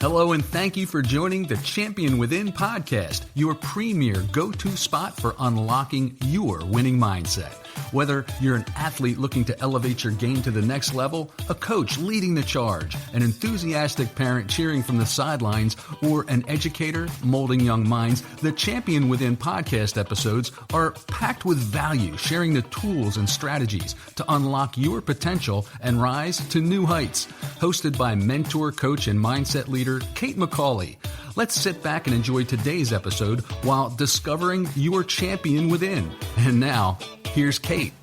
Hello, and thank you for joining the Champion Within podcast, your premier go-to spot for unlocking your winning mindset. Whether you're an athlete looking to elevate your game to the next level, a coach leading the charge, an enthusiastic parent cheering from the sidelines, or an educator molding young minds, the Champion Within podcast episodes are packed with value, sharing the tools and strategies to unlock your potential and rise to new heights. Hosted by mentor, coach, and mindset leader Kate McCauley. Let's sit back and enjoy today's episode while discovering your champion within. And now, here's Kate.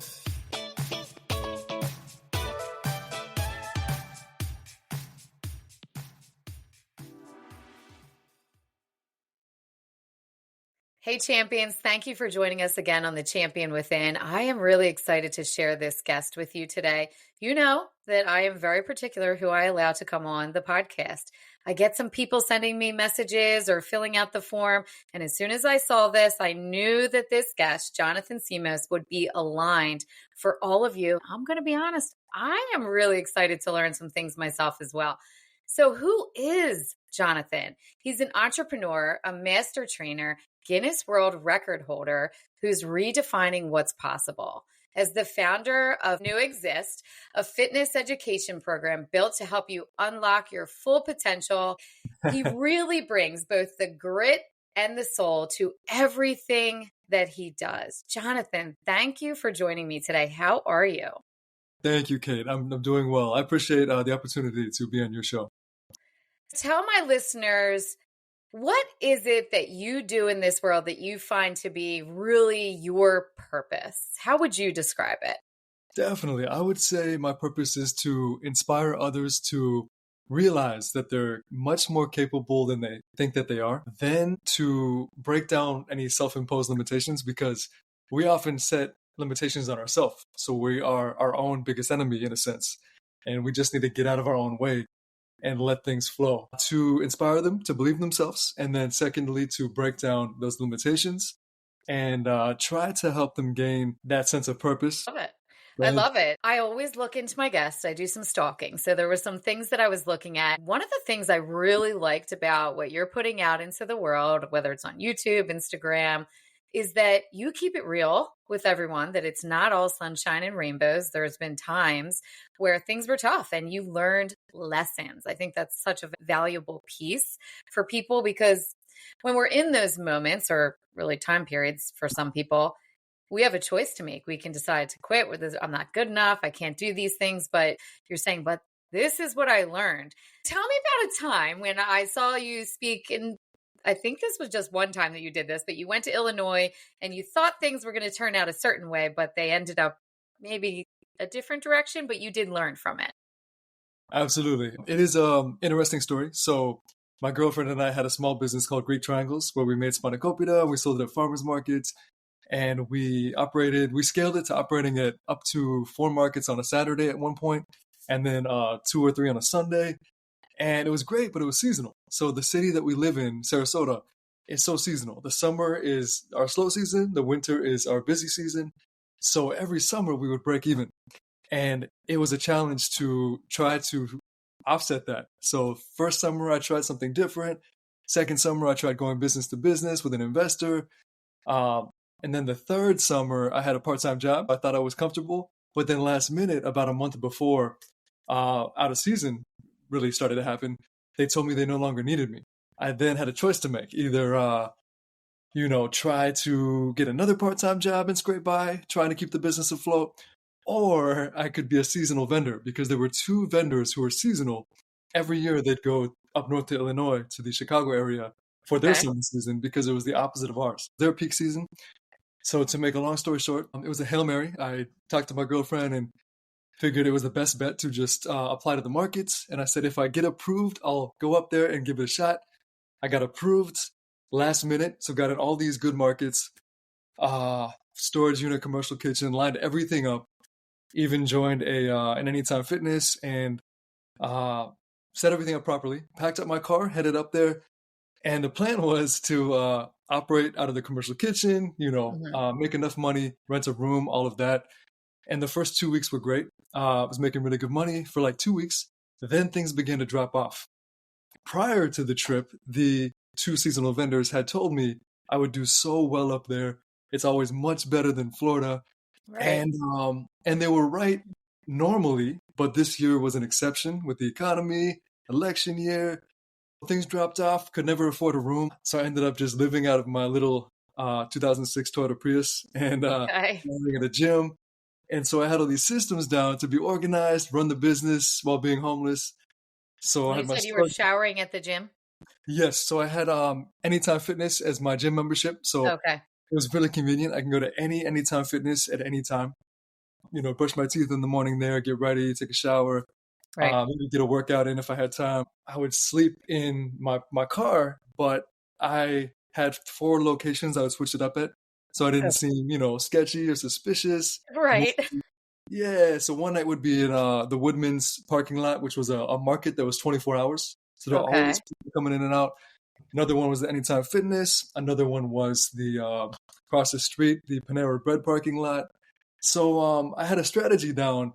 Hey champions, thank you for joining us again on the Champion Within. I am really excited to share this guest with you today. You know that I am very particular who I allow to come on the podcast. I get some people sending me messages or filling out the form, and as soon as I saw this, I knew that this guest, Jonathan Simos, would be aligned for all of you. I'm going to be honest, I am really excited to learn some things myself as well. So who is Jonathan? He's an entrepreneur, a master trainer, Guinness World Record holder who's redefining what's possible. As the founder of New Exist, a fitness education program built to help you unlock your full potential, he really brings both the grit and the soul to everything that he does. Jonathan, thank you for joining me today. How are you? Thank you, Kate. I'm doing well. I appreciate the opportunity to be on your show. Tell my listeners, what is it that you do in this world that you find to be really your purpose? How would you describe it? Definitely. I would say my purpose is to inspire others to realize that they're much more capable than they think that they are, then to break down any self-imposed limitations, because we often set limitations on ourselves. So we are our own biggest enemy in a sense, and we just need to get out of our own way and let things flow, to inspire them to believe in themselves. And then secondly, to break down those limitations and try to help them gain that sense of purpose. Love it. I love it. I always look into my guests. I do some stalking. So there were some things that I was looking at. One of the things I really liked about what you're putting out into the world, whether it's on YouTube, Instagram, is that you keep it real with everyone, that it's not all sunshine and rainbows. There's been times where things were tough and you learned lessons. I think that's such a valuable piece for people, because when we're in those moments, or really time periods for some people, we have a choice to make. We can decide to quit with this. I'm not good enough. I can't do these things. But you're saying, but this is what I learned. Tell me about a time when I saw you speak in, I think this was just one time that you did this, but you went to Illinois and you thought things were going to turn out a certain way, but they ended up maybe a different direction, but you did learn from it. Absolutely. It is an interesting story. So my girlfriend and I had a small business called Greek Triangles, where we made spanakopita, we sold it at farmers markets, and we scaled it to operating at up to 4 markets on a Saturday at one point, and then 2 or 3 on a Sunday. And it was great, but it was seasonal. So the city that we live in, Sarasota, is so seasonal. The summer is our slow season. The winter is our busy season. So every summer we would break even. And it was a challenge to try to offset that. So first summer I tried something different. Second summer I tried going business to business with an investor. And then the third summer I had a part-time job. I thought I was comfortable. But then last minute, about a month before out of season really started to happen, they told me they no longer needed me. I then had a choice to make. Either, try to get another part-time job and scrape by, trying to keep the business afloat, or I could be a seasonal vendor, because there were 2 vendors who were seasonal. Every year they'd go up north to Illinois, to the Chicago area, for their summer season, because it was the opposite of ours, their peak season. So to make a long story short, it was a Hail Mary. I talked to my girlfriend and figured it was the best bet to just apply to the markets. And I said, if I get approved, I'll go up there and give it a shot. I got approved last minute. So got in all these good markets, storage unit, commercial kitchen, lined everything up, even joined an Anytime Fitness and set everything up properly, packed up my car, headed up there. And the plan was to operate out of the commercial kitchen, make enough money, rent a room, all of that. And the first 2 weeks were great. I was making really good money for like 2 weeks. Then things began to drop off. prior to the trip, the two seasonal vendors had told me I would do so well up there. It's always much better than Florida. Right. And they were right normally, but this year was an exception with the economy, election year. Things dropped off, could never afford a room. So I ended up just living out of my little 2006 Toyota Prius and Okay. living at a gym. And so I had all these systems down to be organized, run the business while being homeless. So I And you had my said you were start. showering at the gym? Yes, so I had Anytime Fitness as my gym membership. So Okay. it was really convenient. I can go to Anytime Fitness at any time. Brush my teeth in the morning there, get ready, take a shower, Right. maybe get a workout in if I had time. I would sleep in my car, but I had 4 locations I would switch it up at. So I didn't seem, sketchy or suspicious. Right. Yeah, so one night would be in the Woodman's parking lot, which was a market that was 24 hours. So there were always Okay. people coming in and out. Another one was the Anytime Fitness. Another one was the across the street, the Panera Bread parking lot. So I had a strategy down,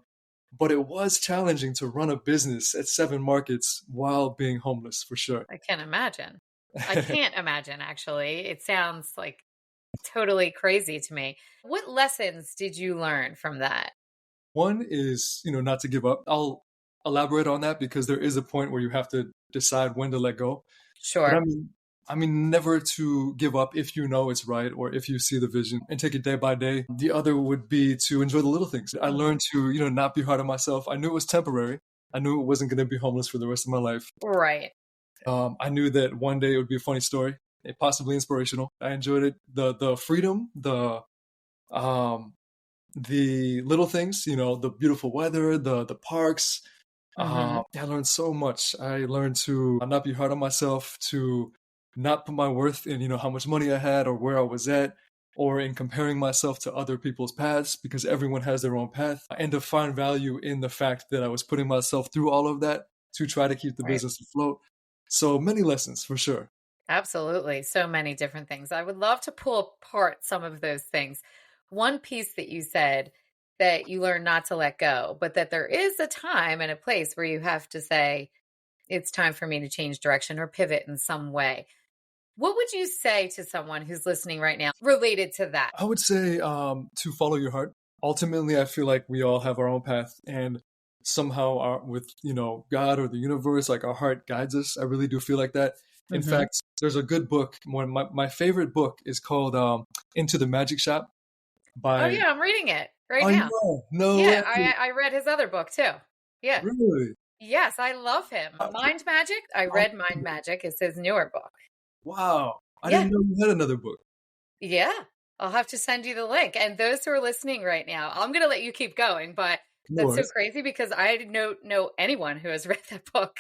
but it was challenging to run a business at 7 markets while being homeless, for sure. I can imagine. I can't imagine, actually. It sounds like totally crazy to me. What lessons did you learn from that? One is, not to give up. I'll elaborate on that because there is a point where you have to decide when to let go. But Sure. I mean, never to give up if you know it's right or if you see the vision and take it day by day. The other would be to enjoy the little things. I learned to, not be hard on myself. I knew it was temporary. I knew it wasn't going to be homeless for the rest of my life. Right. I knew that one day it would be a funny story, possibly inspirational. I enjoyed it. The freedom, um, the little things, the beautiful weather, the parks. Hmm. I learned so much. I learned to not be hard on myself, to not put my worth in, how much money I had or where I was at, or in comparing myself to other people's paths, because everyone has their own path, and to find value in the fact that I was putting myself through all of that to try to keep the Right. business afloat. So many lessons for sure. Absolutely. So many different things. I would love to pull apart some of those things. One piece that you said that you learn not to let go, but that there is a time and a place where you have to say, it's time for me to change direction or pivot in some way. What would you say to someone who's listening right now related to that? I would say to follow your heart. Ultimately, I feel like we all have our own path, and somehow with God or the universe, like our heart guides us. I really do feel like that. In Hmm. fact, there's a good book. My favorite book is called Into the Magic Shop Oh, by. yeah, I'm reading it right I now. know, no Yeah, way, I read his other book too. Yeah. really. Yes, I love him. Uh, Mind Magic. I oh, read Mind Magic. It's his newer book. wow, I Yeah. didn't know you had another book. Yeah. I'll have to send you the link. And those who are listening right now, I'm going to let you keep going, but No that's so worries. crazy because I don't know anyone who has read that book.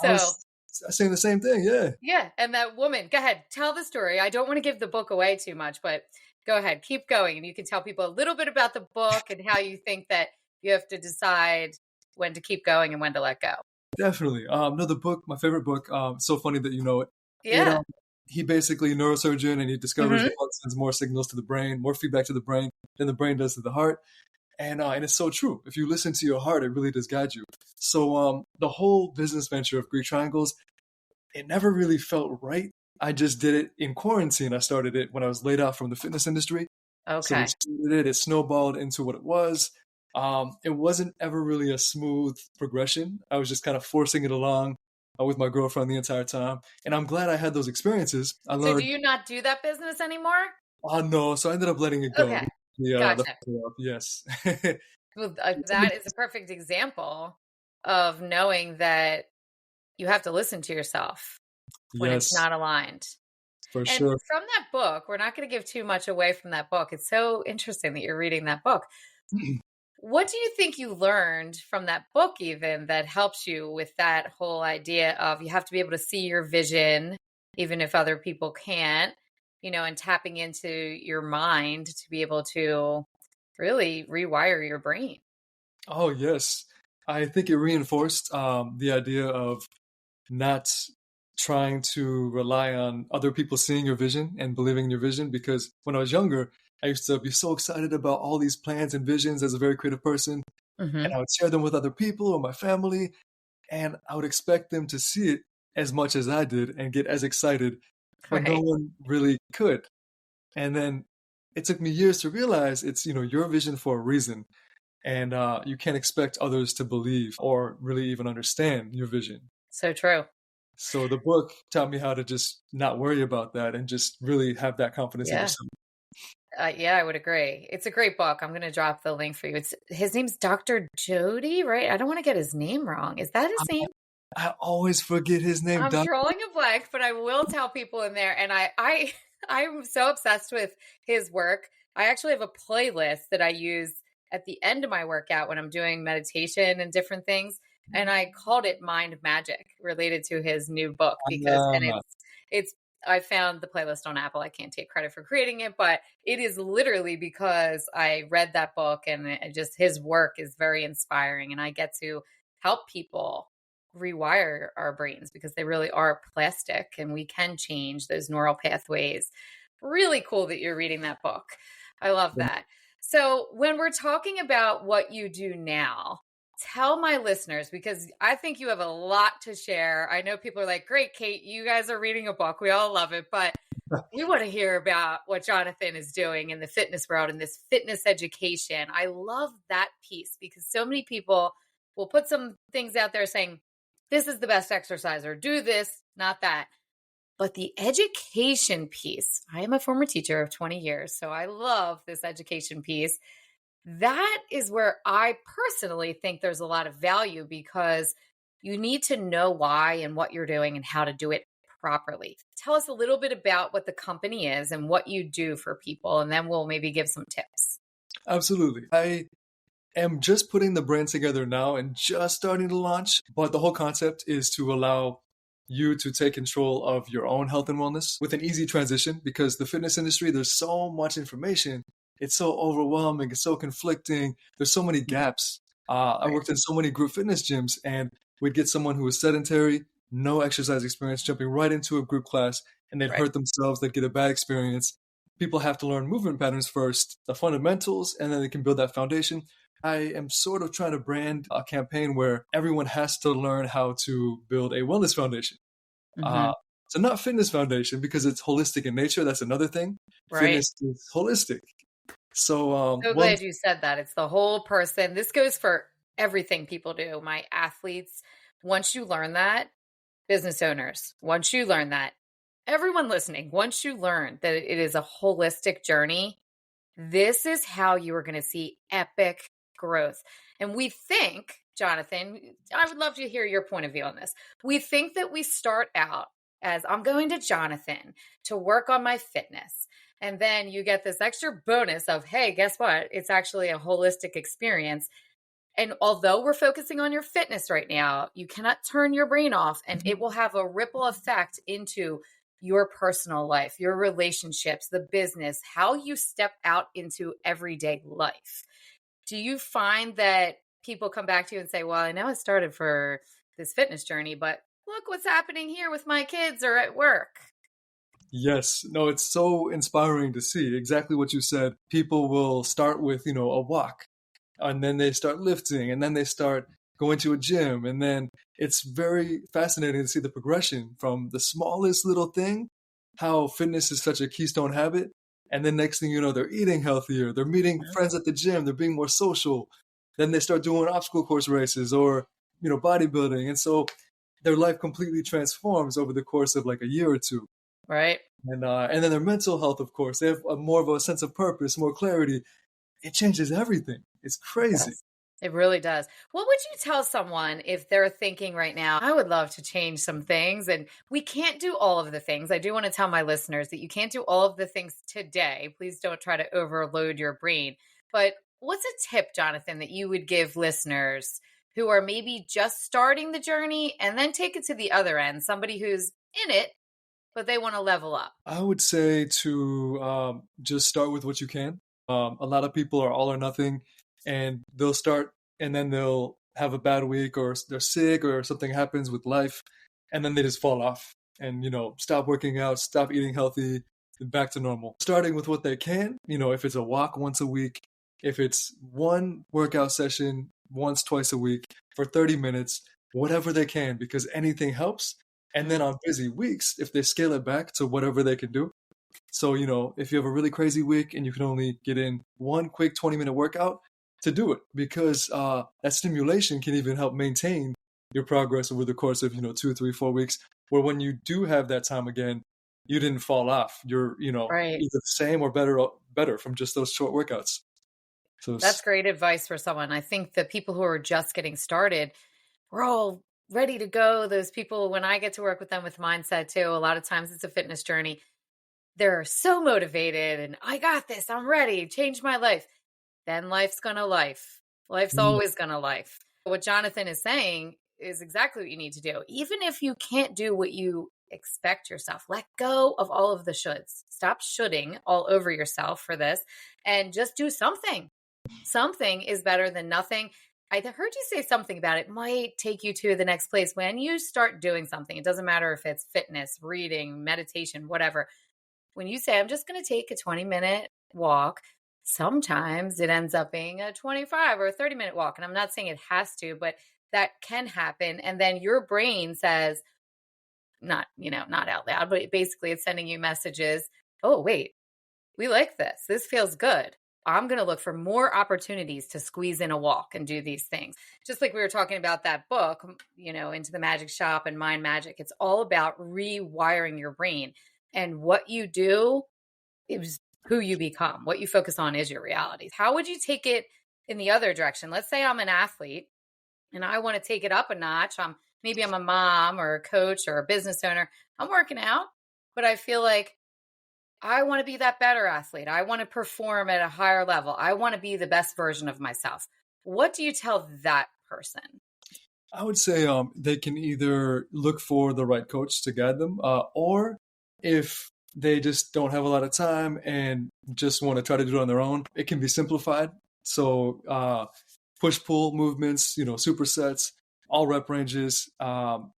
I So, was saying the same thing. Yeah. yeah. And that woman, go ahead, tell the story. I don't want to give the book away too much, but go ahead, keep going. And you can tell people a little bit about the book and how you think that you have to decide when to keep going and when to let go. Definitely. No, the book, my favorite book. It's so funny that you know it. It Yeah. He basically neurosurgeon, and he discovers the Hmm. heart sends more signals to the brain, more feedback to the brain than the brain does to the heart. And it's so true. If you listen to your heart, it really does guide you. So the whole business venture of Greek Triangles, it never really felt right. I just did it in quarantine. I started it when I was laid off from the fitness industry. So we Okay. started it. It snowballed into what it was. It wasn't ever really a smooth progression. I was just kind of forcing it along with my girlfriend the entire time. And I'm glad I had those experiences. I So do learned, you not do that business anymore? oh no, so I ended up letting it go. Okay. The Gotcha. follow-up, yes. Well, that is a perfect example of knowing that you have to listen to yourself when it's Yes, not aligned. for And sure. from that book, we're not going to give too much away from that book. It's so interesting that you're reading that book. What do you think you learned from that book, even that helps you with that whole idea of you have to be able to see your vision, even if other people can't, and tapping into your mind to be able to really rewire your brain? Oh, yes. I think it reinforced the idea of not trying to rely on other people seeing your vision and believing in your vision. Because when I was younger, I used to be so excited about all these plans and visions as a very creative person. Hmm. And I would share them with other people or my family, and I would expect them to see it. as much as I did and get as excited, but no Right. one really could. And then it took me years to realize it's, your vision for a reason. And you can't expect others to believe or really even understand your vision. So true. So the book taught me how to just not worry about that and just really have that confidence in Yeah. yourself. Yeah, I would agree. It's a great book. I'm going to drop the link for you. It's his name's Dr. Jody, right? I don't want to get his name wrong. Is that his name? I always forget his name. I'm drawing a blank, but I will tell people in there. And I'm so obsessed with his work. I actually have a playlist that I use at the end of my workout when I'm doing meditation and different things. And I called it Mind Magic, related to his new book, because and Ah, it's I found the playlist on Apple. I can't take credit for creating it, but it is literally because I read that book, and just his work is very inspiring, and I get to help people rewire our brains, because they really are plastic and we can change those neural pathways. Really cool that you're reading that book. I love that. So, when we're talking about what you do now, tell my listeners, because I think you have a lot to share. I know people are like, great, Kate, you guys are reading a book. We all love it, but we want to hear about what Jonathan is doing in the fitness world and this fitness education. I love that piece, because so many people will put some things out there saying, this is the best exercise, or do this, not that. But the education piece, I am a former teacher of 20 years, so I love this education piece. That is where I personally think there's a lot of value, because you need to know why and what you're doing and how to do it properly. Tell us a little bit about what the company is and what you do for people, and then we'll maybe give some tips. absolutely. I am just putting the brand together now and just starting to launch, but the whole concept is to allow you to take control of your own health and wellness with an easy transition, because the fitness industry, there's so much information. It's so overwhelming. It's so conflicting. There's so many gaps. I Right. worked in so many group fitness gyms, and we'd get someone who was sedentary, no exercise experience, jumping right into a group class, and they'd Right. hurt themselves. They'd get a bad experience. People have to learn movement patterns first, the fundamentals, and then they can build that foundation. I am sort of trying to brand a campaign where everyone has to learn how to build a wellness foundation. Hmm. Uh, so not fitness foundation, because it's holistic in nature. That's another thing. Right. Fitness is holistic. So So one, glad you said that. It's the whole person. This goes for everything people do. My athletes, once you learn that, business owners, once you learn that, everyone listening, once you learn that it is a holistic journey, this is how you are going to see epic growth. And we think, Jonathan, I would love to hear your point of view on this. We think that we start out as, I'm going to Jonathan to work on my fitness. And then you get this extra bonus of, hey, guess what? It's actually a holistic experience. And although we're focusing on your fitness right now, you cannot turn your brain off, and it will have a ripple effect into your personal life, your relationships, the business, how you step out into everyday life. Do you find that people come back to you and say, well, I know I started for this fitness journey, but look what's happening here with my kids or at work? yes, no, it's so inspiring to see exactly what you said. People will start with, a walk, and then they start lifting, and then they start going to a gym. And then it's very fascinating to see the progression from the smallest little thing, how fitness is such a keystone habit. And then next thing you know, they're eating healthier, they're meeting friends at the gym, they're being more social. Then they start doing obstacle course races or, bodybuilding. And so their life completely transforms over the course of like a year or two. Right? And then their mental health, of course, they have more of a sense of purpose, more clarity. It changes everything. It's crazy. Yes, it really does. What would you tell someone if they're thinking right now, I would love to change some things, and we can't do all of the things? I do want to tell my listeners that you can't do all of the things today. Please don't try to overload your brain. But what's a tip, Jonathan, that you would give listeners who are maybe just starting the journey and then take it to the other end, somebody who's in it, but they want to level up? I would say to just start with what you can. A lot of people are all or nothing, and they'll start and then they'll have a bad week, or they're sick, or something happens with life, and then they just fall off and, stop working out, stop eating healthy, and back to normal. Starting with what they can, if it's a walk once a week, if it's one workout session once, twice a week for 30 minutes, whatever they can, because anything helps. And then on busy weeks, if they scale it back to whatever they can do. So, if you have a really crazy week and you can only get in one quick 20-minute workout, to do it, because that stimulation can even help maintain your progress over the course of, 2, 3, 4 weeks, where when you do have that time again, you didn't fall off. You're, Right. either the same or better from just those short workouts. So That's great advice for someone. I think the people who are just getting started, we're all ready to go. Those people, when I get to work with them with mindset too, a lot of times it's a fitness journey. They're so motivated and I got this, I'm ready, change my life. Then life's gonna life. Life's yeah, always gonna life. What Jonathan is saying is exactly what you need to do. Even if you can't do what you expect yourself, let go of all of the shoulds. Stop shoulding all over yourself for this and just do something. Something is better than nothing. I heard you say something about it might take you to the next place. When you start doing something, it doesn't matter if it's fitness, reading, meditation, whatever. When you say, I'm just going to take a 20-minute walk, sometimes it ends up being a 25 or a 30-minute walk. And I'm not saying it has to, but that can happen. And then your brain says, not out loud, but basically it's sending you messages. Oh, wait, we like this. This feels good. I'm going to look for more opportunities to squeeze in a walk and do these things. Just like we were talking about that book, Into the Magic Shop and Mind Magic. It's all about rewiring your brain. And what you do is who you become. What you focus on is your reality. How would you take it in the other direction? Let's say I'm an athlete and I want to take it up a notch. Maybe I'm a mom or a coach or a business owner. I'm working out, but I feel like I want to be that better athlete. I want to perform at a higher level. I want to be the best version of myself. What do you tell that person? I would say they can either look for the right coach to guide them, or if they just don't have a lot of time and just want to try to do it on their own, it can be simplified. So push-pull movements, supersets, all rep ranges,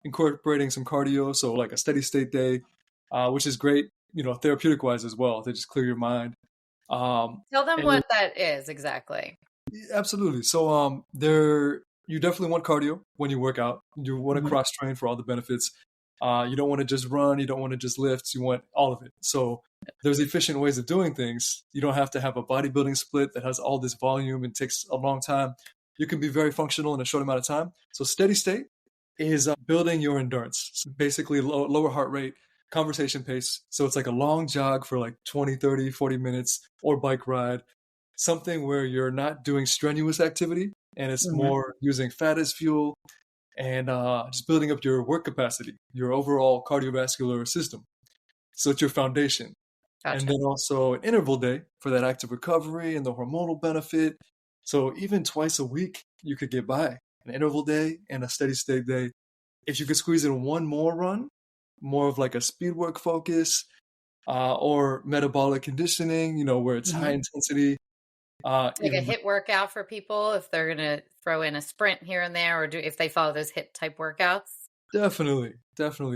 incorporating some cardio, so like a steady state day, which is great, therapeutic wise as well, to just clear your mind. Tell them what that is exactly. Absolutely. So you definitely want cardio when you work out. You want to cross train for all the benefits. You don't want to just run. You don't want to just lift. You want all of it. So there's efficient ways of doing things. You don't have to have a bodybuilding split that has all this volume and takes a long time. You can be very functional in a short amount of time. So steady state is building your endurance. So basically lower heart rate, conversation pace. So it's like a long jog for like 20, 30, 40 minutes, or bike ride. Something where you're not doing strenuous activity and it's more using fat as fuel and just building up your work capacity, your overall cardiovascular system. So it's your foundation. Gotcha. And then also an interval day for that active recovery and the hormonal benefit. So even twice a week, you could get by an interval day and a steady state day. If you could squeeze in one more run, more of like a speed work focus, or metabolic conditioning, where it's high intensity. Like a HIIT workout for people if they're going to throw in a sprint here and there, or if they follow those HIIT type workouts. Definitely.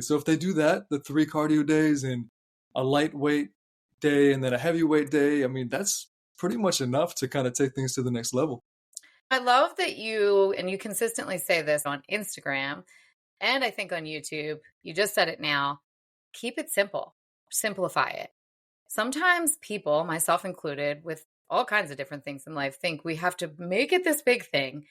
So if they do that, the 3 cardio days and a lightweight day and then a heavyweight day, I mean, that's pretty much enough to kind of take things to the next level. I love that you consistently say this on Instagram and I think on YouTube. You just said it now. Keep it simple. Simplify it. Sometimes people, myself included, with all kinds of different things in life, think we have to make it this big thing.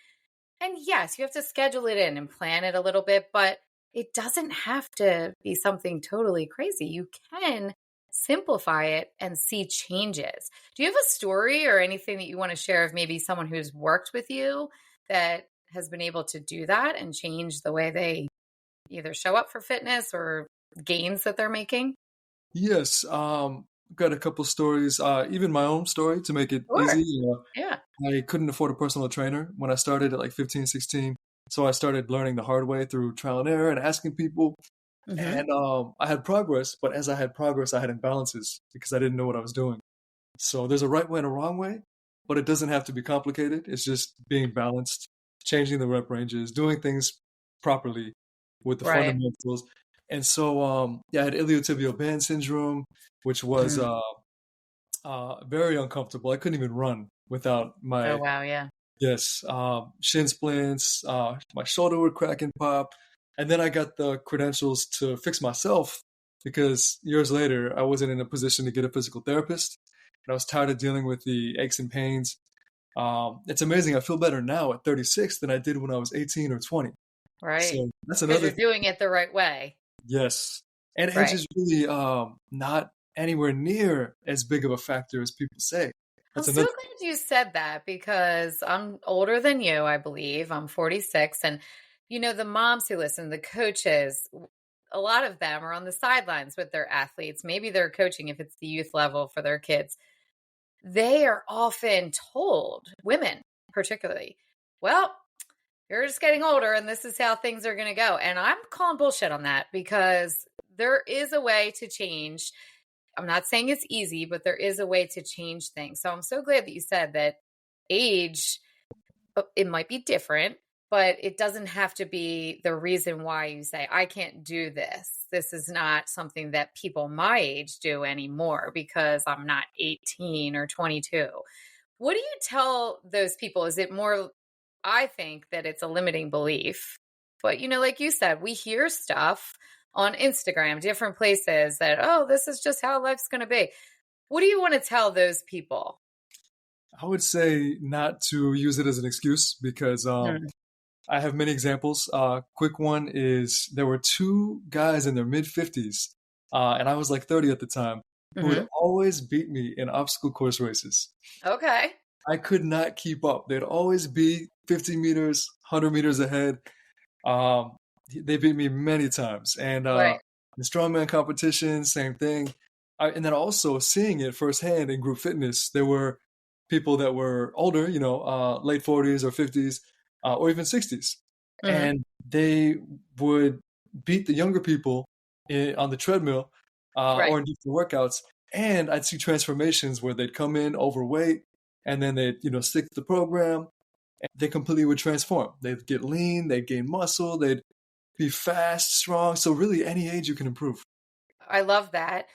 And yes, you have to schedule it in and plan it a little bit, but it doesn't have to be something totally crazy. You can simplify it and see changes. Do you have a story or anything that you want to share of maybe someone who's worked with you that has been able to do that and change the way they either show up for fitness or gains that they're making? Yes. I've got a couple stories, even my own story to make it Sure. easy. Yeah. I couldn't afford a personal trainer when I started at like 15, 16. So I started learning the hard way through trial and error and asking people. And I had progress, but as I had progress, I had imbalances because I didn't know what I was doing. So there's a right way and a wrong way, but it doesn't have to be complicated. It's just being balanced, changing the rep ranges, doing things properly with the Right. fundamentals. And so, I had iliotibial band syndrome, which was very uncomfortable. I couldn't even run without my Oh, wow. Yeah. shin splints. My shoulder would crack and pop. And then I got the credentials to fix myself because years later, I wasn't in a position to get a physical therapist. And I was tired of dealing with the aches and pains. It's amazing. I feel better now at 36 than I did when I was 18 or 20. Right. So that's Because another you're doing it the right way. Yes. And age Right. is really not anywhere near as big of a factor as people say. I'm That's so another. glad you said that because I'm older than you, I believe. I'm 46. And, the moms who listen, the coaches, a lot of them are on the sidelines with their athletes. Maybe they're coaching if it's the youth level for their kids. They are often told, women particularly, well, you're just getting older and this is how things are going to go. And I'm calling bullshit on that because there is a way to change. I'm not saying it's easy, but there is a way to change things. So I'm so glad that you said that age, it might be different, but it doesn't have to be the reason why you say, I can't do this. This is not something that people my age do anymore because I'm not 18 or 22. What do you tell those people? Is it more, I think that it's a limiting belief, but like you said, we hear stuff on Instagram, different places that, oh, this is just how life's going to be. What do you want to tell those people? I would say not to use it as an excuse because I have many examples. Quick one is there were two guys in their mid 50s, and I was like 30 at the time, who would always beat me in obstacle course races. Okay. I could not keep up. They'd always be 50 meters, 100 meters ahead. They beat me many times. And Right. the strongman competition, same thing. And then also seeing it firsthand in group fitness, there were people that were older, late 40s or 50s, or even 60s. And they would beat the younger people on the treadmill Right. or in different workouts. And I'd see transformations where they'd come in overweight and then they'd, stick to the program. And they completely would transform. They'd get lean, they'd gain muscle, they'd be fast, strong. So really any age you can improve. I love that.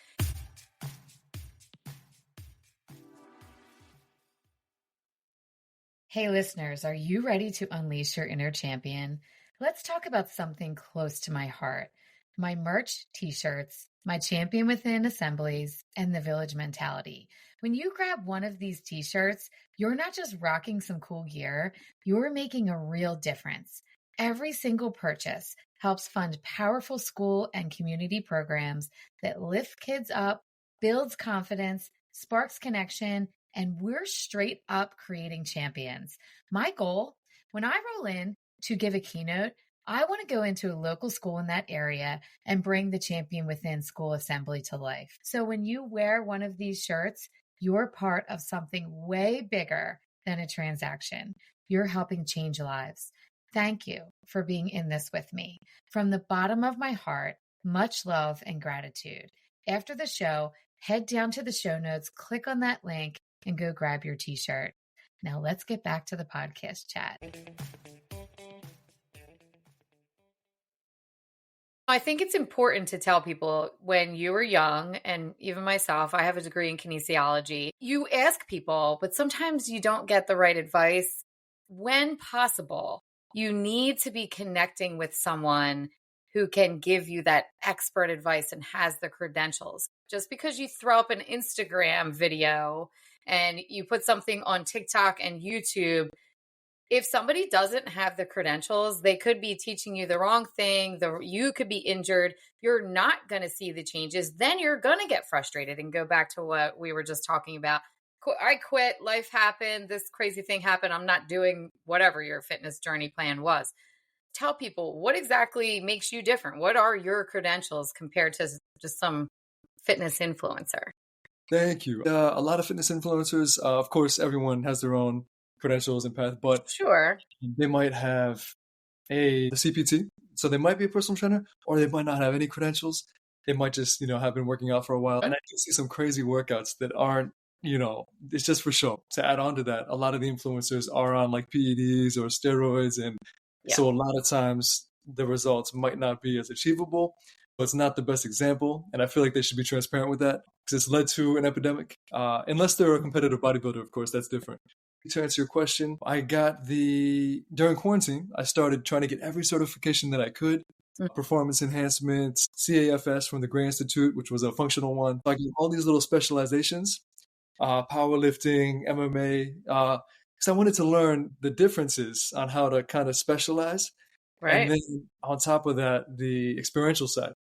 Hey listeners, are you ready to unleash your inner champion? Let's talk about something close to my heart. My merch t-shirts, my Champion Within assemblies, and the Village Mentality. When you grab one of these t-shirts, you're not just rocking some cool gear, you're making a real difference. Every single purchase helps fund powerful school and community programs that lift kids up, builds confidence, sparks connection, and we're straight up creating champions. My goal, when I roll in to give a keynote, I want to go into a local school in that area and bring the Champion Within School Assembly to life. So when you wear one of these shirts, you're part of something way bigger than a transaction. You're helping change lives. Thank you for being in this with me. From the bottom of my heart, much love and gratitude. After the show, head down to the show notes, click on that link, and go grab your t-shirt. Now let's get back to the podcast chat. I think it's important to tell people when you were young, and even myself, I have a degree in kinesiology. You ask people, but sometimes you don't get the right advice. When possible, you need to be connecting with someone who can give you that expert advice and has the credentials. Just because you throw up an Instagram video and you put something on TikTok and YouTube, if somebody doesn't have the credentials, they could be teaching you the wrong thing. You could be injured. You're not going to see the changes. Then you're going to get frustrated and go back to what we were just talking about. I quit. Life happened. This crazy thing happened. I'm not doing whatever your fitness journey plan was. Tell people what exactly makes you different. What are your credentials compared to just some fitness influencer? Thank you. A lot of fitness influencers, of course, everyone has their own credentials and path, but sure, they might have the CPT, so they might be a personal trainer, or they might not have any credentials. They might just, have been working out for a while. And I do see some crazy workouts that aren't, it's just for show. To add on to that, a lot of the influencers are on like PEDs or steroids, and so a lot of times the results might not be as achievable. But it's not the best example, and I feel like they should be transparent with that because it's led to an epidemic. Unless they're a competitive bodybuilder, of course, that's different. To answer your question, during quarantine, I started trying to get every certification that I could. performance enhancement, CAFS from the Gray Institute, which was a functional one. So I get all these little specializations, powerlifting, MMA, because I wanted to learn the differences on how to kind of specialize. And Right. then on top of that, the experiential side,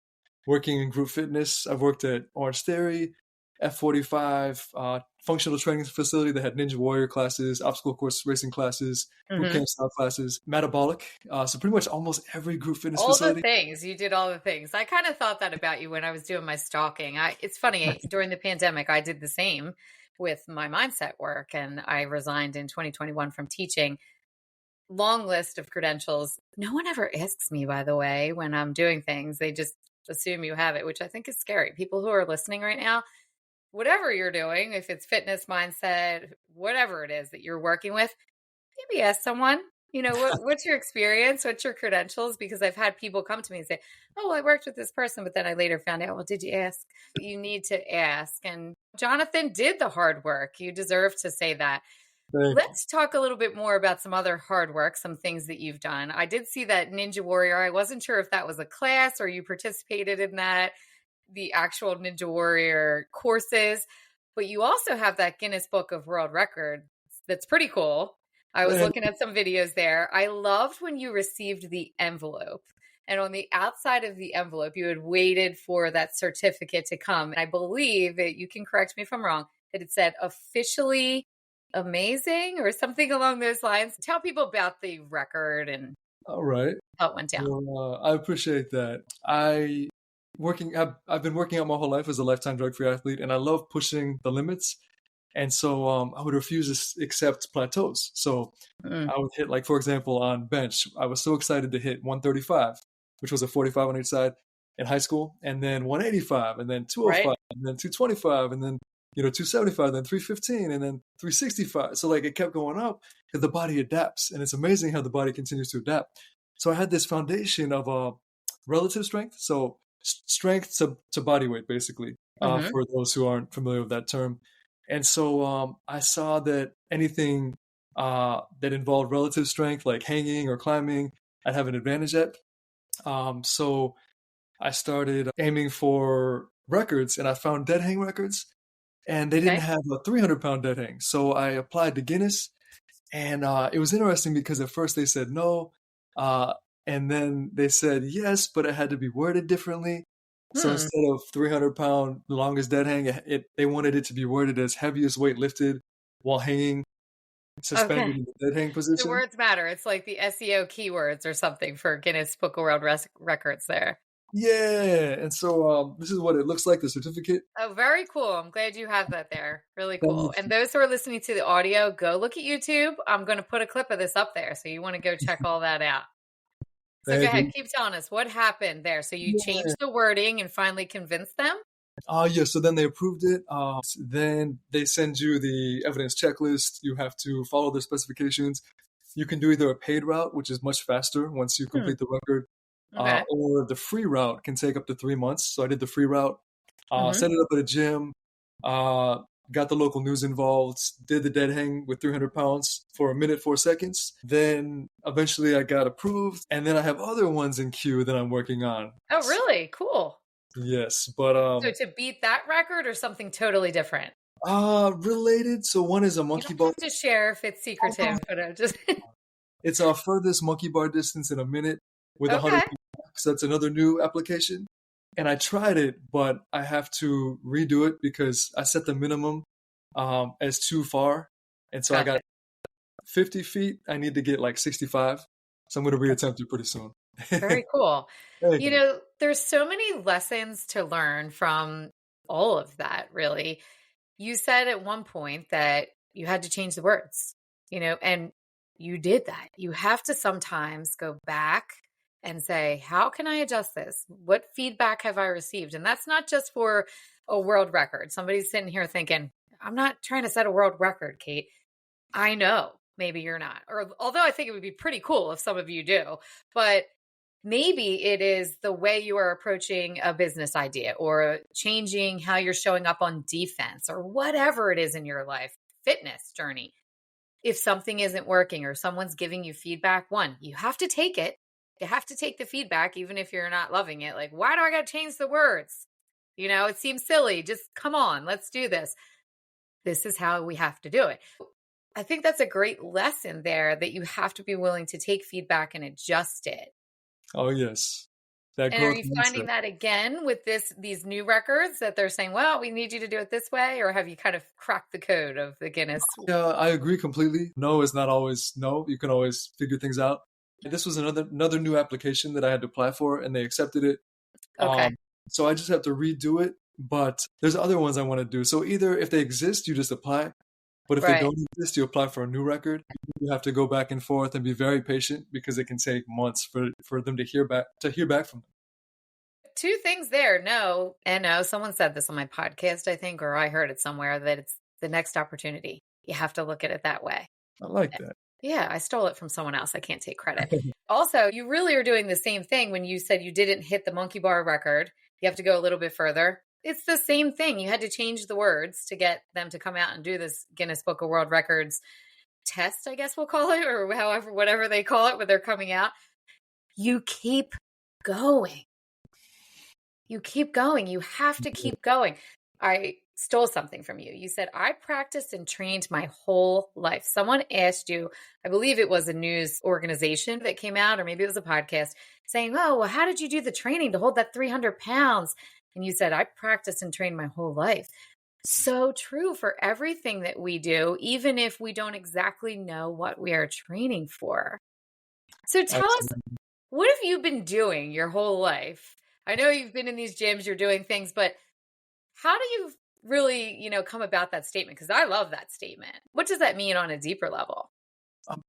working in group fitness. I've worked at Orange Theory, F45, functional training facility that had Ninja Warrior classes, obstacle course racing classes, boot Hmm. camp style classes, metabolic. So pretty much almost every group fitness All the facility. things. You did all the things. I kind of thought that about you when I was doing my stalking. It's funny, during the pandemic, I did the same with my mindset work, and I resigned in 2021 from teaching. Long list of credentials. No one ever asks me, by the way, when I'm doing things. They just assume you have it, which I think is scary. People who are listening right now, whatever you're doing, if it's fitness, mindset, whatever it is that you're working with, maybe ask someone, what's your experience? What's your credentials? Because I've had people come to me and say, oh, I worked with this person, but then I later found out, well, did you ask? You need to ask. And Jonathan did the hard work. You deserve to say that. Thank you. Let's talk a little bit more about some other hard work, some things that you've done. I did see that Ninja Warrior. I wasn't sure if that was a class or you participated in that, the actual Ninja Warrior courses, but you also have that Guinness Book of World Record. That's pretty cool. I was Thank looking at some videos there. I loved when you received the envelope. And on the outside of the envelope, you had waited for that certificate to come. I believe that you can correct me if I'm wrong, that it said officially amazing or something along those lines. Tell people about the record and All right. how it went down. Well, I appreciate that. I've been working out my whole life as a lifetime drug-free athlete, and I love pushing the limits. And so I would refuse to accept plateaus. So Mm, I would hit, like, for example, on bench, I was so excited to hit 135, which was a 45 on each side in high school, and then 185, and then 205, right? and then 225, and then 275, then 315, and then 365. So like it kept going up because the body adapts, and it's amazing how the body continues to adapt. So I had this foundation of relative strength, so strength to body weight, basically, Hmm. for those who aren't familiar with that term. And so I saw that anything that involved relative strength, like hanging or climbing, I'd have an advantage at. So I started aiming for records, and I found dead hang records, and they didn't Okay. have a 300-pound dead hang. So I applied to Guinness, and it was interesting because at first they said no, uh, and then they said yes, but it had to be worded differently. So Hmm. instead of 300-pound longest dead hang, they wanted it to be worded as heaviest weight lifted while hanging, Okay. suspended in the dead hang The position. words matter. It's like the SEO keywords or something for Guinness Book of World Records there. Yeah, and so this is what it looks like, the certificate. Oh, very cool. I'm glad you have that there. Really cool. Thank And you. those who are listening to the audio, go look at YouTube. I'm going to put a clip of this up there. So you want to go check all that out. So go Thank ahead, you. keep telling us what happened there. So you Yeah. changed the wording and finally convinced them? Yeah, so then they approved it. Then they send you the evidence checklist. You have to follow their specifications. You can do either a paid route, which is much faster once you Hmm. complete the record, Okay. or the free route can take up to 3 months. So I did the free route, Hmm. set it up at a gym, uh, got the local news involved, did the dead hang with 300 pounds for a minute, 4 seconds. Then eventually I got approved, and then I have other ones in queue that I'm working on. Oh, really? Cool. Yes, but So to beat that record or something totally different? related. So one is a You monkey don't bar. have to share if it's secretive, but just It's our furthest monkey bar distance in a minute with 100 okay. feet max. That's another new application. And I tried it, but I have to redo it because I set the minimum as too far. And so I Gotcha. got 50 feet. I need to get like 65. So I'm going to reattempt it pretty soon. Very cool. Thank you. There's so many lessons to learn from all of that, really. You said at one point that you had to change the words, and you did that. You have to sometimes go back and say, how can I adjust this? What feedback have I received? And that's not just for a world record. Somebody's sitting here thinking, I'm not trying to set a world record, Kate. I know maybe you're not. Or although I think it would be pretty cool if some of you do, but maybe it is the way you are approaching a business idea or changing how you're showing up on defense or whatever it is in your life, fitness journey. If something isn't working or someone's giving you feedback, one, you have to take it. You have to take the feedback, even if you're not loving it. Like, why do I got to change the words? It seems silly. Just come on, let's do this. This is how we have to do it. I think that's a great lesson there, that you have to be willing to take feedback and adjust it. Oh, yes. That And are growth you mindset. finding that again with these new records, that they're saying, well, we need you to do it this way? Or have you kind of cracked the code of the Guinness? Yeah, I agree completely. No is not always no. You can always figure things out. This was another new application that I had to apply for, and they accepted it. Okay. So I just have to redo it. But there's other ones I want to do. So either if they exist, you just apply. But if they Right. don't exist, you apply for a new record. You have to go back and forth and be very patient, because it can take months for them to hear back from them. Two things there. No and no. Someone said this on my podcast, I think, or I heard it somewhere, that it's the next opportunity. You have to look at it that way. I like that. Yeah, I stole it from someone else. I can't take credit. Also, you really are doing the same thing when you said you didn't hit the monkey bar record. You have to go a little bit further. It's the same thing. You had to change the words to get them to come out and do this Guinness Book of World Records test, I guess we'll call it, or whatever they call it when they're coming out. You keep going. You keep going. You have to keep going. I stole something from you. You said, I practiced and trained my whole life. Someone asked you, I believe it was a news organization that came out, or maybe it was a podcast, saying, oh, well, how did you do the training to hold that 300 pounds? And you said, I practiced and trained my whole life. So true for everything that we do, even if we don't exactly know what we are training for. So tell us, Absolutely. what have you been doing your whole life? I know you've been in these gyms, you're doing things, but how do you really, come about that statement? Because I love that statement. What does that mean on a deeper level?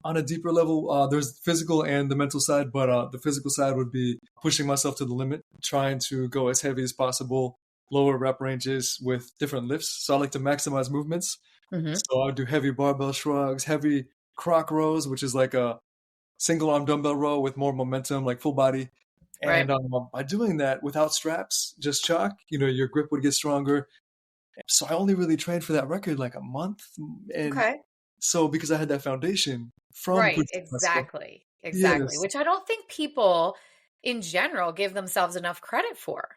On a deeper level, there's physical and the mental side, but the physical side would be pushing myself to the limit, trying to go as heavy as possible, lower rep ranges with different lifts. So I like to maximize movements. Mm-hmm. So I do heavy barbell shrugs, heavy croc rows, which is like a single arm dumbbell row with more momentum, like full body. Right. And by doing that without straps, just chalk, your grip would get stronger. So I only really trained for that record like a month. And Okay. so because I had that foundation from Right. pushing myself. Exactly. Yes, Which I don't think people in general give themselves enough credit for.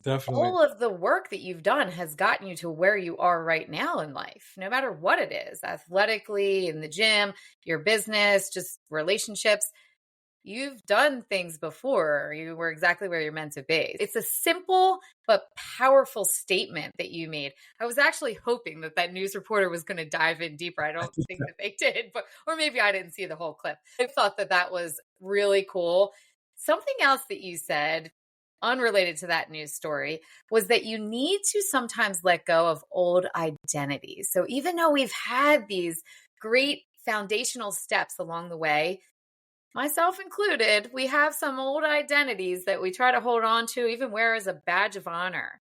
definitely. All of the work that you've done has gotten you to where you are right now in life, no matter what it is, athletically, in the gym, your business, just relationships. You've done things before. You were exactly where you're meant to be. It's a simple but powerful statement that you made. I was actually hoping that news reporter was going to dive in deeper. I don't think that they did, or maybe I didn't see the whole clip. I thought that was really cool. Something else that you said, unrelated to that news story, was that you need to sometimes let go of old identities. So even though we've had these great foundational steps along the way, myself included, we have some old identities that we try to hold on to, even wear as a badge of honor.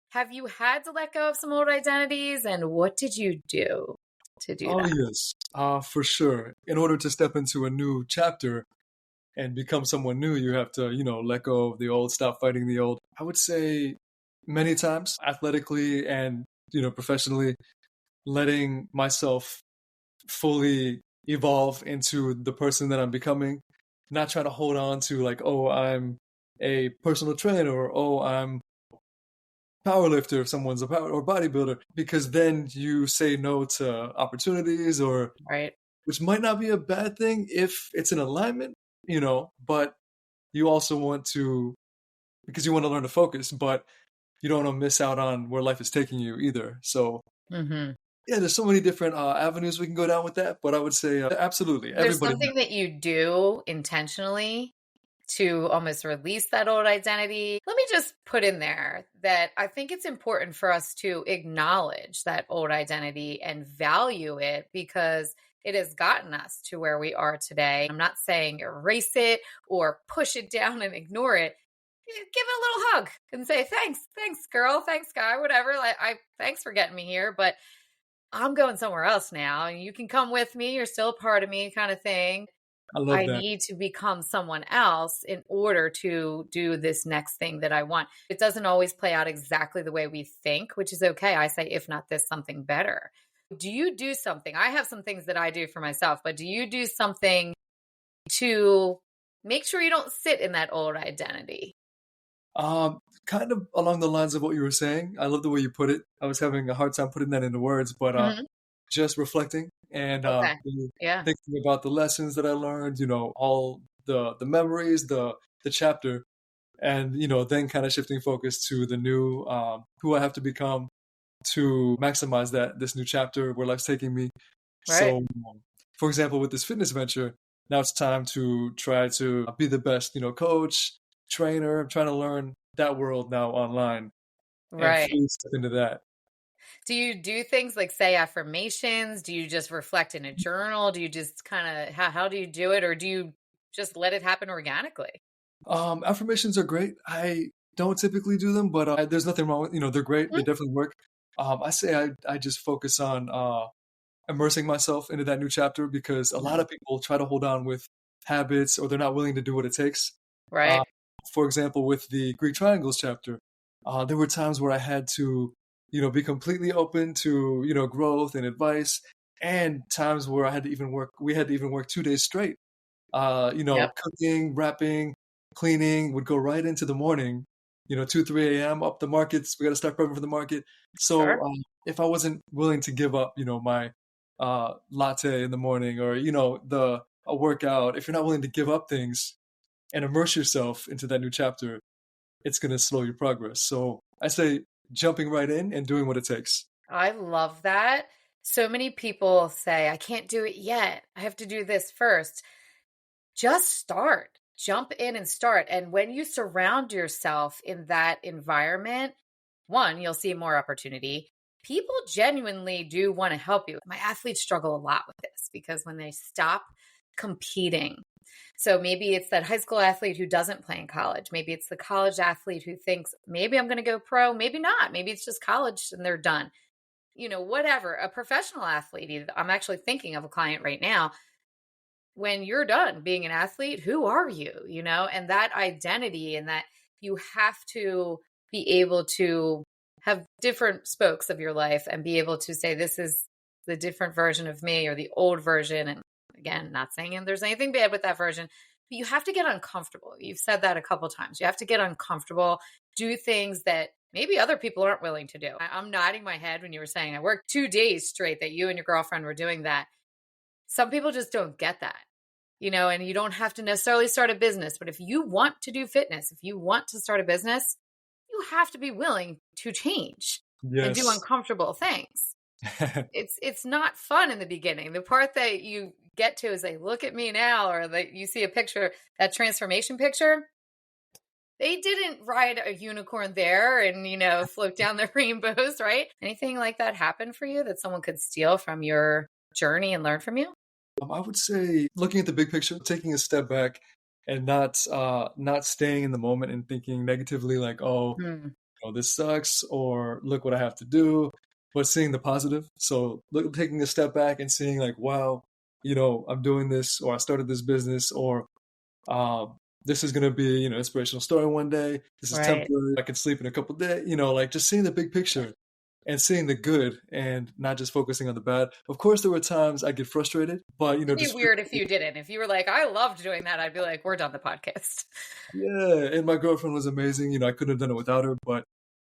Have you had to let go of some old identities, and what did you do to do Oh, that? yes, for sure. In order to step into a new chapter and become someone new, you have to, let go of the old, stop fighting the old. I would say many times, athletically and, professionally, letting myself fully evolve into the person that I'm becoming, not trying to hold on to like, oh, I'm a personal trainer, or oh, I'm powerlifter if someone's a power or bodybuilder, because then you say no to opportunities, or Right. which might not be a bad thing if it's in alignment, but you also want to, because you want to learn to focus, but you don't want to miss out on where life is taking you either. So Mm-hmm. yeah, there's so many different avenues we can go down with that, but I would say absolutely There's everybody. something that you do intentionally to almost release that old identity. Let me just put in there that I think it's important for us to acknowledge that old identity and value it, because it has gotten us to where we are today. I'm not saying erase it or push it down and ignore it. Give it a little hug and say, thanks, girl, thanks, guy, whatever. Thanks for getting me here, but I'm going somewhere else now, and you can come with me. You're still a part of me, kind of thing. I love I that. need to become someone else in order to do this next thing that I want. It doesn't always play out exactly the way we think, which is okay. I say, if not this, something better. Do you do something? I have some things that I do for myself, but do you do something to make sure you don't sit in that old identity? Kind of along the lines of what you were saying. I love the way you put it. I was having a hard time putting that into words, but Hmm. just reflecting and Okay. really Yeah. thinking about the lessons that I learned, all the memories, the chapter, and then kind of shifting focus to the new who I have to become to maximize this new chapter where life's taking me. Right. So, for example, with this fitness venture, now it's time to try to be the best, coach, trainer. I'm trying to learn that world now online and Right. fully step into that. Do you do things like say affirmations? Do you just reflect in a journal? Do you just kind of, how do you do it? Or do you just let it happen organically? Affirmations are great. I don't typically do them, but there's nothing wrong with, they're great. They Mhm. definitely work. I say I just focus on immersing myself into that new chapter because a lot Mhm. of people try to hold on with habits or they're not willing to do what it takes. Uh, Right. for example, with the Greek triangles chapter, there were times where I had to, be completely open to, growth and advice, and times where we had to even work 2 days straight. Yep. Cooking, wrapping, cleaning would go right into the morning, 2, 3 a.m. up the markets. We got to start prepping for the market. So Sure. if I wasn't willing to give up, my latte in the morning or, a workout, if you're not willing to give up things and immerse yourself into that new chapter, it's going to slow your progress. So I say jumping right in and doing what it takes. I love that. So many people say, I can't do it yet. I have to do this first. Just start, jump in and start. And when you surround yourself in that environment, one, you'll see more opportunity. People genuinely do want to help you. My athletes struggle a lot with this because when they stop competing, so maybe it's that high school athlete who doesn't play in college. Maybe it's the college athlete who thinks, maybe I'm going to go pro, maybe not. Maybe it's just college and they're done. Whatever. A professional athlete, I'm actually thinking of a client right now. When you're done being an athlete, who are you? And that identity, and that you have to be able to have different spokes of your life and be able to say, this is the different version of me or the old version. And again, not saying there's anything bad with that version, but you have to get uncomfortable. You've said that a couple times. You have to get uncomfortable, do things that maybe other people aren't willing to do. I'm nodding my head when you were saying I worked 2 days straight, that you and your girlfriend were doing that. Some people just don't get that, and you don't have to necessarily start a business. But if you want to do fitness, if you want to start a business, you have to be willing to change and do Yes. uncomfortable things. It's not fun in the beginning. The part that you get to is like, look at me now, or that you see a picture, that transformation picture. They didn't ride a unicorn there and, float down the rainbows, right? Anything like that happen for you that someone could steal from your journey and learn from you? I would say looking at the big picture, taking a step back and not staying in the moment and thinking negatively like, oh, Hmm. this sucks or look what I have to do, but seeing the positive. So taking a step back and seeing like, wow, I'm doing this or I started this business or this is going to be, inspirational story one day. This is Right. temporary. I can sleep in a couple days, like just seeing the big picture and seeing the good and not just focusing on the bad. Of course, there were times I get frustrated, but, It'd be just, weird if you didn't. If you were like, I loved doing that, I'd be like, we're done the podcast. yeah. And my girlfriend was amazing. I couldn't have done it without her,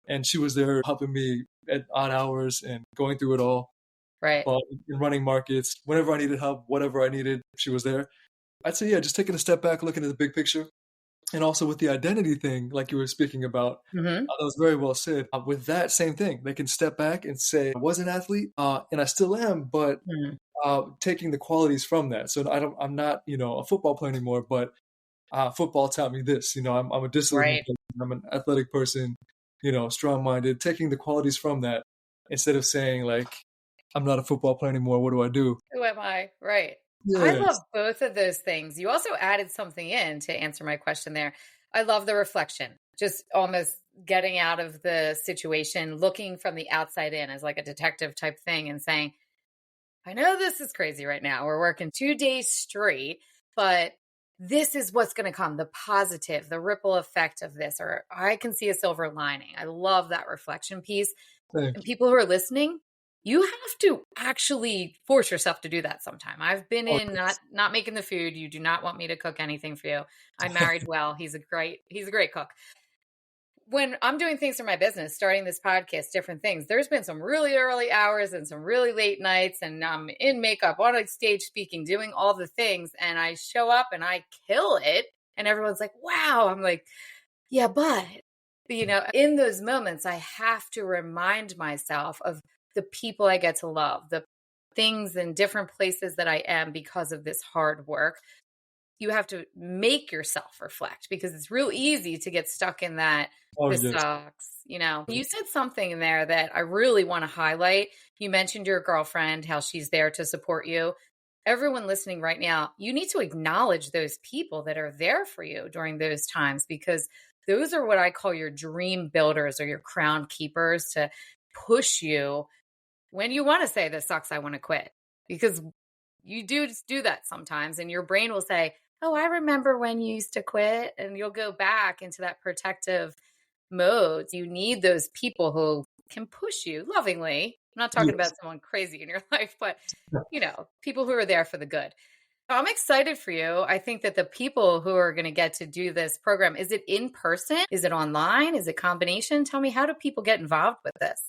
and she was there helping me at odd hours and going through it all. Right. But in running markets, whenever I needed help, whatever I needed, she was there. I'd say, yeah, just taking a step back, looking at the big picture. And also with the identity thing, like you were speaking about, Hmm. that was very well said. With that same thing, they can step back and say, I was an athlete, and I still am, but taking the qualities from that. So I'm not, a football player anymore, but football taught me this. I'm a disciplined Right. person, I'm an athletic person, strong-minded. Taking the qualities from that instead of saying like, I'm not a football player anymore. What do I do? Who am I? Right. I love Yes. both of those things. You also added something in to answer my question there. I love the reflection, just almost getting out of the situation, looking from the outside in as like a detective type thing and saying, I know this is crazy right now. We're working 2 days straight, but this is what's going to come, the positive, the ripple effect of this, or I can see a silver lining. I love that reflection piece. Thank And you. people who are listening, you have to actually force yourself to do that sometime. I've been Oh, in not making the food. You do not want me to cook anything for you. I married well. He's a great cook. When I'm doing things for my business, starting this podcast, different things, there's been some really early hours and some really late nights, and I'm in makeup, on a stage speaking, doing all the things, and I show up and I kill it, and everyone's like, wow. I'm like, yeah, but, in those moments, I have to remind myself of the people I get to love, the things and different places that I am because of this hard work. You have to make yourself reflect, because it's real easy to get stuck in that. oh This yes. sucks. You said something in there that I really want to highlight. You mentioned your girlfriend, how she's there to support you. Everyone listening right now, you need to acknowledge those people that are there for you during those times, because those are what I call your dream builders or your crown keepers to push you when you want to say, this sucks, I want to quit. Because you do that sometimes, and your brain will say, oh, I remember when you used to quit, and you'll go back into that protective mode. You need those people who can push you lovingly. I'm not talking Yes. about someone crazy in your life, but people who are there for the good. I'm excited for you. I think that the people who are going to get to do this program, is it in person? Is it online? Is it combination? Tell me, how do people get involved with this?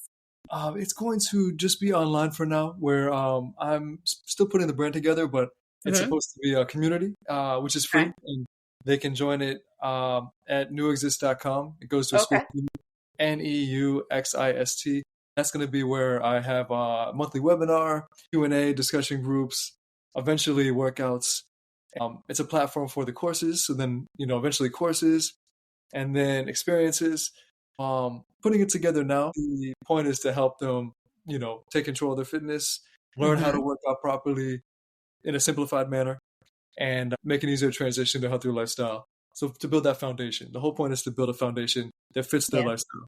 It's going to just be online for now, where I'm still putting the brand together, but it's Mm-hmm. supposed to be a community, which is free, Okay. and they can join it at newexist.com. It goes to a school, Okay. NEUXIST. That's going to be where I have a monthly webinar, Q&A, discussion groups, eventually workouts. It's a platform for the courses, so then eventually courses, and then experiences. Putting it together now, the point is to help them, take control of their fitness, learn how Mm-hmm. to work out properly in a simplified manner, and make an easier transition to a healthier lifestyle. So to build that foundation, the whole point is to build a foundation that fits their Yeah. lifestyle.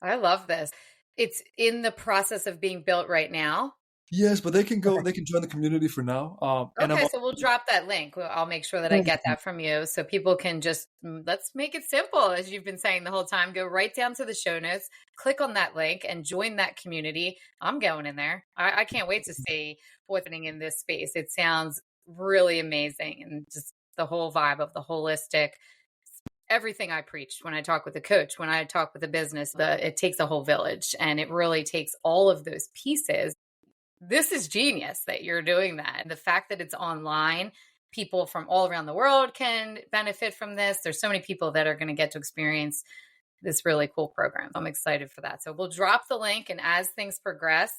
I love this. It's in the process of being built right now. Yes, but they can Okay. join the community for now. And I'm Okay, also, so we'll drop that link. I'll make sure that I get that from you, so people can just, let's make it simple, as you've been saying the whole time. Go right down to the show notes, click on that link, and join that community. I'm going in there. I can't wait to see what's happening in this space. It sounds really amazing, and just the whole vibe of the holistic, everything I preached when I talk with a coach, when I talk with a business, it takes a whole village, and it really takes all of those pieces. This is genius that you're doing that. And the fact that it's online, people from all around the world can benefit from this. There's so many people that are going to get to experience this really cool program. I'm excited for that. So we'll drop the link, and as things progress,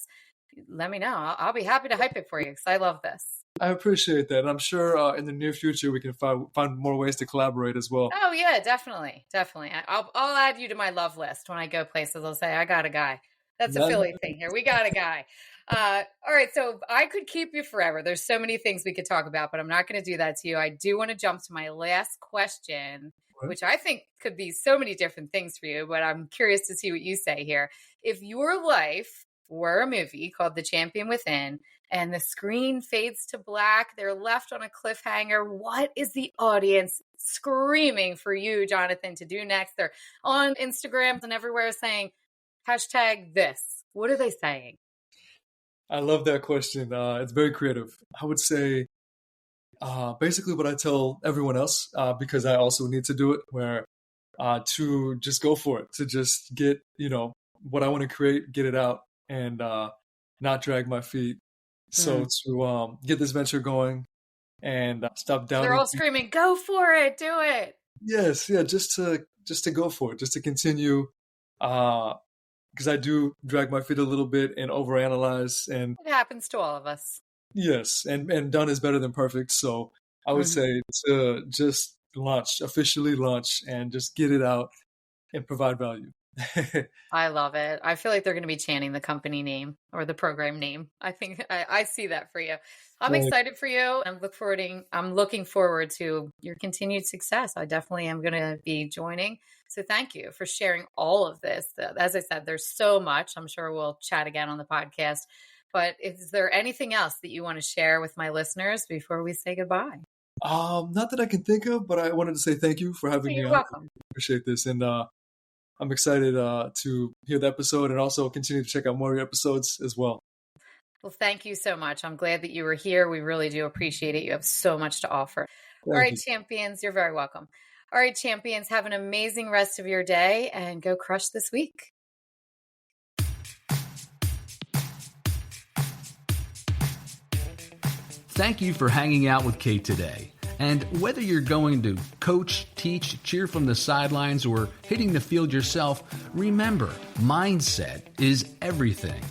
let me know. I'll be happy to hype it for you, because I love this. I appreciate that. And I'm sure in the near future we can find more ways to collaborate as well. Oh yeah, definitely. I'll add you to my love list when I go places. I'll say, I got a guy. That's a That- Philly thing here. We got a guy. All right. So I could keep you forever. There's so many things we could talk about, but I'm not going to do that to you. I do want to jump to my last question, which I think could be so many different things for you, but I'm curious to see what you say here. If your life were a movie called The Champion Within, and the screen fades to black, they're left on a cliffhanger, what is the audience screaming for you, Jonathan, to do next? They're on Instagram and everywhere saying, #this. What are they saying? I love that question. It's very creative. I would say basically what I tell everyone else, because I also need to do it, where to just go for it, to just get, what I want to create, get it out, and not drag my feet. So to get this venture going and stop They're doubting. all screaming, go for it, do it. Yes, yeah, just to go for it, just to continue, because I do drag my feet a little bit and overanalyze, and It happens to all of us. yes, and done is better than perfect. So I would say to just officially launch, and just get it out and provide value. I love it. I feel like they're going to be chanting the company name or the program name. I think I see that for you. I'm Right. excited for you. I'm looking forward to your continued success. I definitely am going to be joining. So thank you for sharing all of this. As I said, there's so much. I'm sure we'll chat again on the podcast. But is there anything else that you want to share with my listeners before we say goodbye? Not that I can think of, but I wanted to say thank you for having me You're on. welcome. I appreciate this, and I'm excited to hear the episode, and also continue to check out more of your episodes as well. Well, thank you so much. I'm glad that you were here. We really do appreciate it. You have so much to offer. All right, champions, you're very welcome. All right, champions, have an amazing rest of your day and go crush this week. Thank you for hanging out with Kate today. And whether you're going to coach, teach, cheer from the sidelines, or hitting the field yourself, remember, mindset is everything.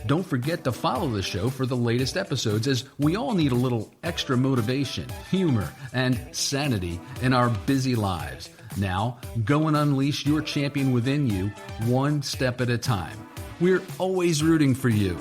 Don't forget to follow the show for the latest episodes, as we all need a little extra motivation, humor, and sanity in our busy lives. Now, go and unleash your champion within you, one step at a time. We're always rooting for you.